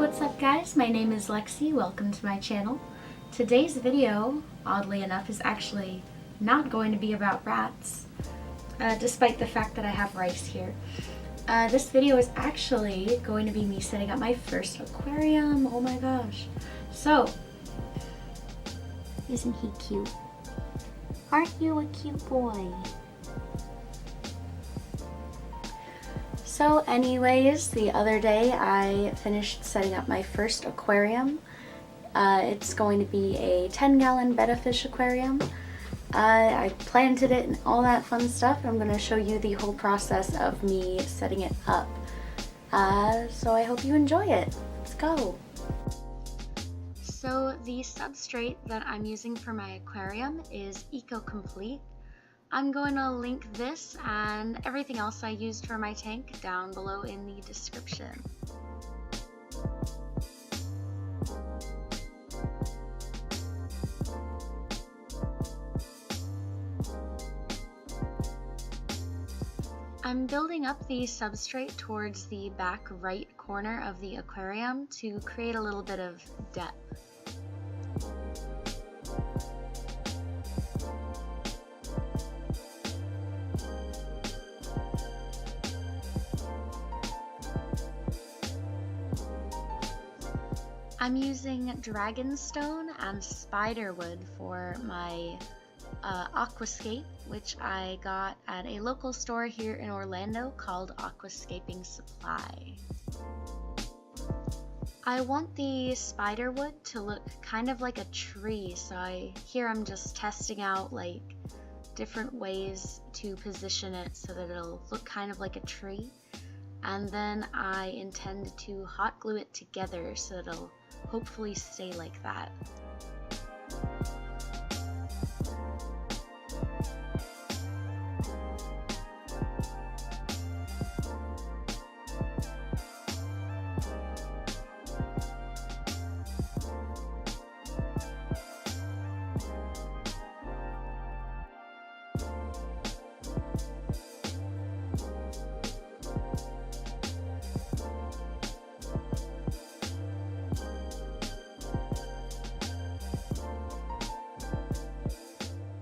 what's up guys? My name is Lexi. Welcome to my channel. Today's video, oddly enough, is actually not going to be about rats, despite the fact that I have rice here. This video is actually going to be me setting up my first aquarium. Oh my gosh. So, isn't he cute? Aren't you a cute boy? So anyways, the other day I finished setting up my first aquarium. It's going to be a 10-gallon betta fish aquarium. I planted it and all that fun stuff. I'm going to show you the whole process of me setting it up. So I hope you enjoy it. Let's go. So the substrate that I'm using for my aquarium is Complete. I'm going to link this and everything else I used for my tank down below in the description. I'm building up the substrate towards the back right corner of the aquarium to create a little bit of depth. I'm using Dragonstone and spiderwood for my Aquascape, which I got at a local store here in Orlando called Aquascaping Supply. I want the spiderwood to look kind of like a tree, so here I'm just testing out like different ways to position it so that it'll look kind of like a tree. And then I intend to hot glue it together so it'll hopefully stay like that.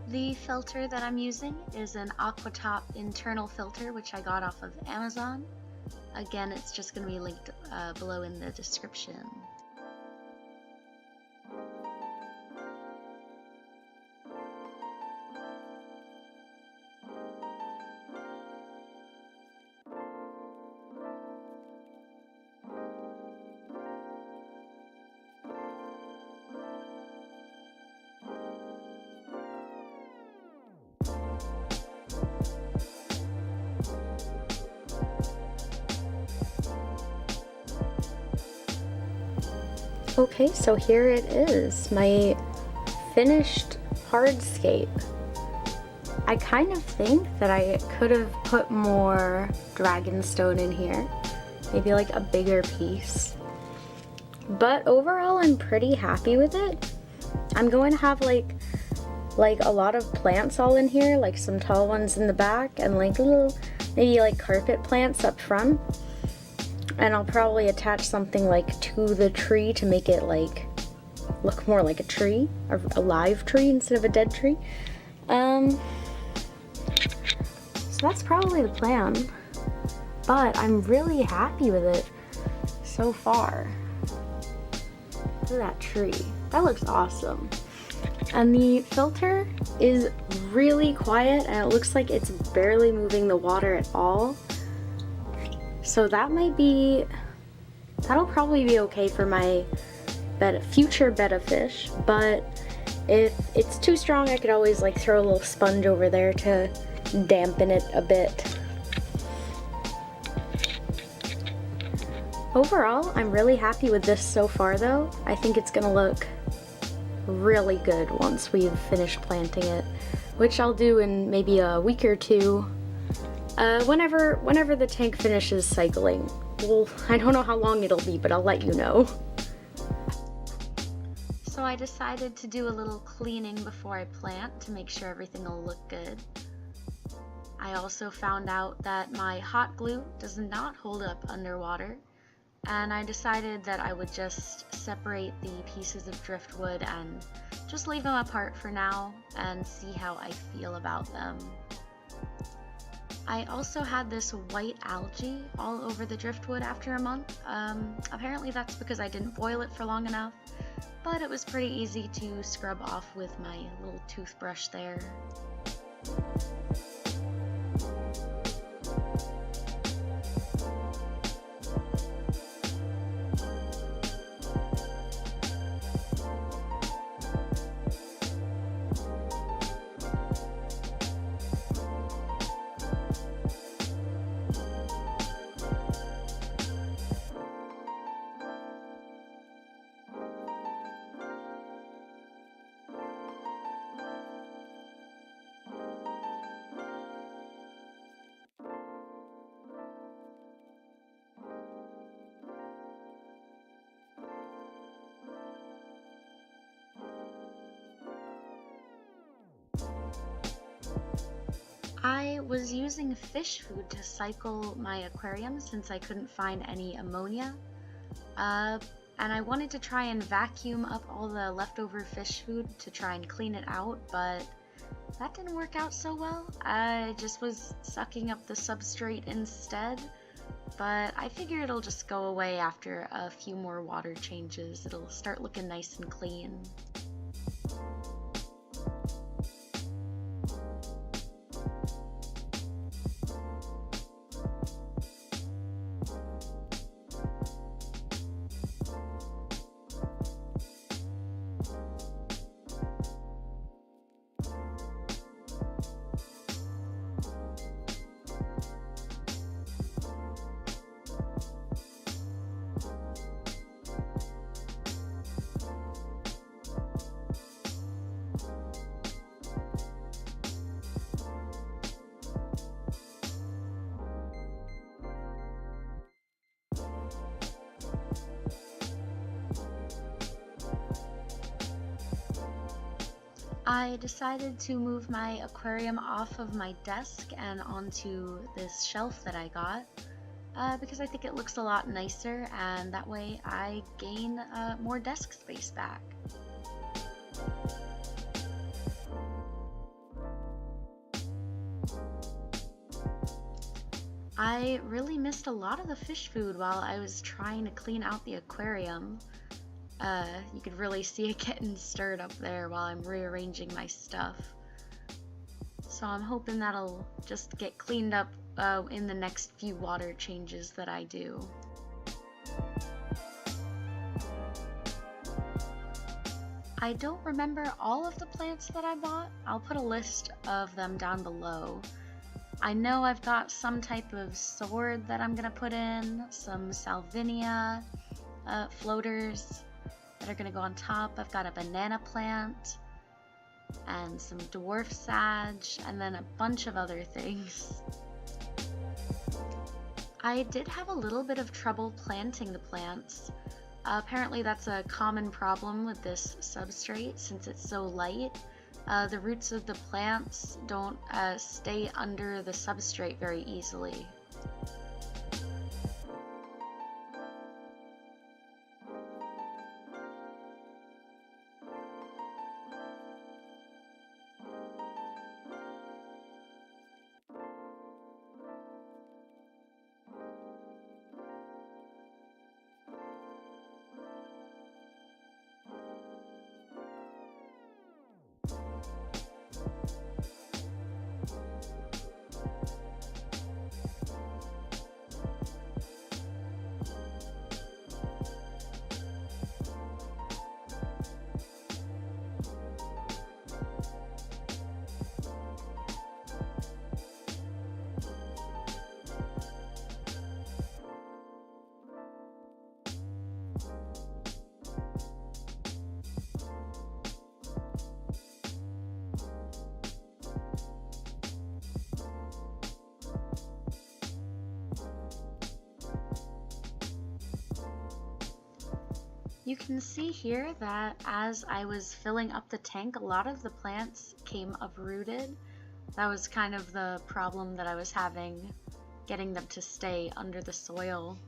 The filter that I'm using is an Aquatop internal filter, which I got off of Amazon. Again, it's just going to be linked below in the description. Okay, so here it is, my finished hardscape. I kind of think that I could have put more Dragonstone in here, maybe like a bigger piece. But overall, I'm pretty happy with it. I'm going to have like a lot of plants all in here, like some tall ones in the back and like little, maybe like carpet plants up front. And I'll probably attach something like to the tree to make it like look more like a tree, a live tree instead of a dead tree. So that's probably the plan, but I'm really happy with it so far. Look at that tree, that looks awesome. And the filter is really quiet and it looks like it's barely moving the water at all. So that'll probably be okay for my future betta fish, but if it's too strong, I could always like throw a little sponge over there to dampen it a bit. Overall, I'm really happy with this so far though. I think it's gonna look really good once we've finished planting it, which I'll do in maybe a week or two. Whenever the tank finishes cycling. Well, I don't know how long it'll be, but I'll let you know. So I decided to do a little cleaning before I plant to make sure everything will look good. I also found out that my hot glue does not hold up underwater, and I decided that I would just separate the pieces of driftwood and just leave them apart for now and see how I feel about them. I also had this white algae all over the driftwood after a month. Apparently that's because I didn't boil it for long enough, but it was pretty easy to scrub off with my little toothbrush there. I was using fish food to cycle my aquarium since I couldn't find any ammonia, and I wanted to try and vacuum up all the leftover fish food to try and clean it out, but that didn't work out so well. I just was sucking up the substrate instead, but I figure it'll just go away after a few more water changes. It'll start looking nice and clean. I decided to move my aquarium off of my desk and onto this shelf that I got because I think it looks a lot nicer, and that way I gain more desk space back. I really missed a lot of the fish food while I was trying to clean out the aquarium. You could really see it getting stirred up there while I'm rearranging my stuff. So I'm hoping that'll just get cleaned up in the next few water changes that I do. I don't remember all of the plants that I bought. I'll put a list of them down below. I know I've got some type of sword that I'm gonna put in, some salvinia floaters that are gonna go on top. I've got a banana plant and some dwarf sage, and then a bunch of other things. I did have a little bit of trouble planting the plants. Apparently that's a common problem with this substrate since it's so light. The roots of the plants don't stay under the substrate very easily. You can see here that as I was filling up the tank, a lot of the plants came uprooted. That was kind of the problem that I was having, getting them to stay under the soil.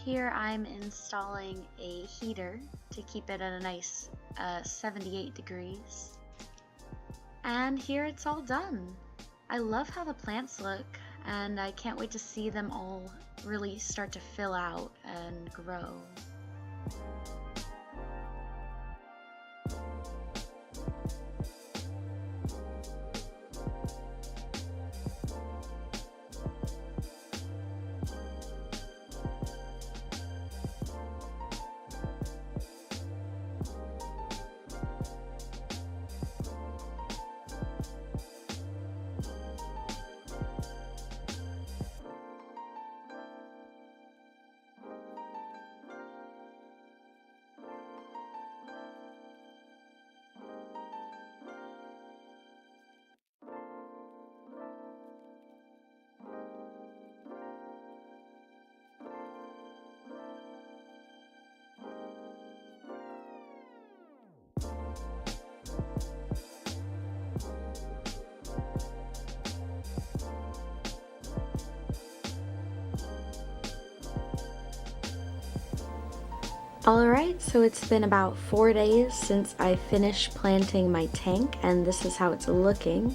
Here I'm installing a heater to keep it at a nice 78 degrees. And here it's all done. I love how the plants look, and I can't wait to see them all really start to fill out and grow. Alright, so it's been about 4 days since I finished planting my tank, and this is how it's looking.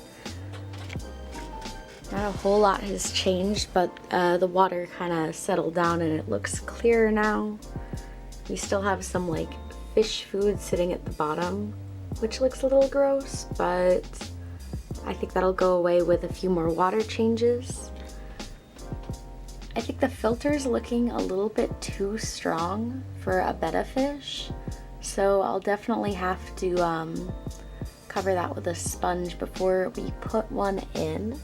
Not a whole lot has changed, but the water kind of settled down and it looks clearer now. We still have some like fish food sitting at the bottom, which looks a little gross, but I think that'll go away with a few more water changes. I think the filter's looking a little bit too strong for a betta fish, so I'll definitely have to cover that with a sponge before we put one in.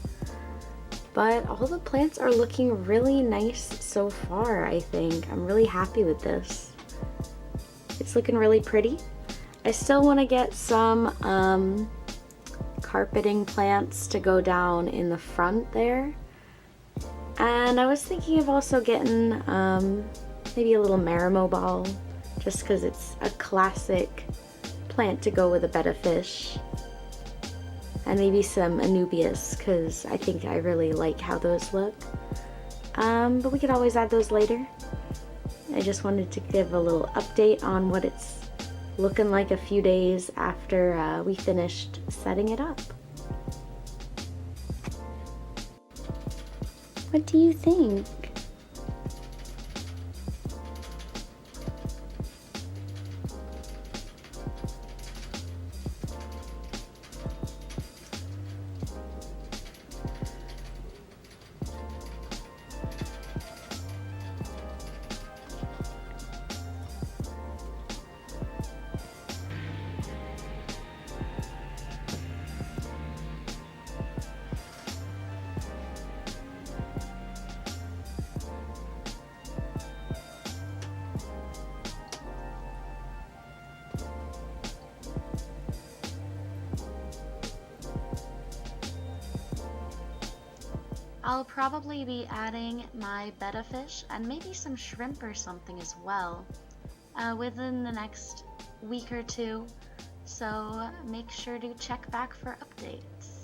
But all the plants are looking really nice so far, I think. I'm really happy with this. It's looking really pretty. I still want to get some carpeting plants to go down in the front there. And I was thinking of also getting maybe a little marimo ball, just because it's a classic plant to go with a betta fish. And maybe some anubias, because I think I really like how those look. But we could always add those later. I just wanted to give a little update on what it's looking like a few days after we finished setting it up. What do you think? I'll probably be adding my betta fish and maybe some shrimp or something as well within the next week or two, so make sure to check back for updates.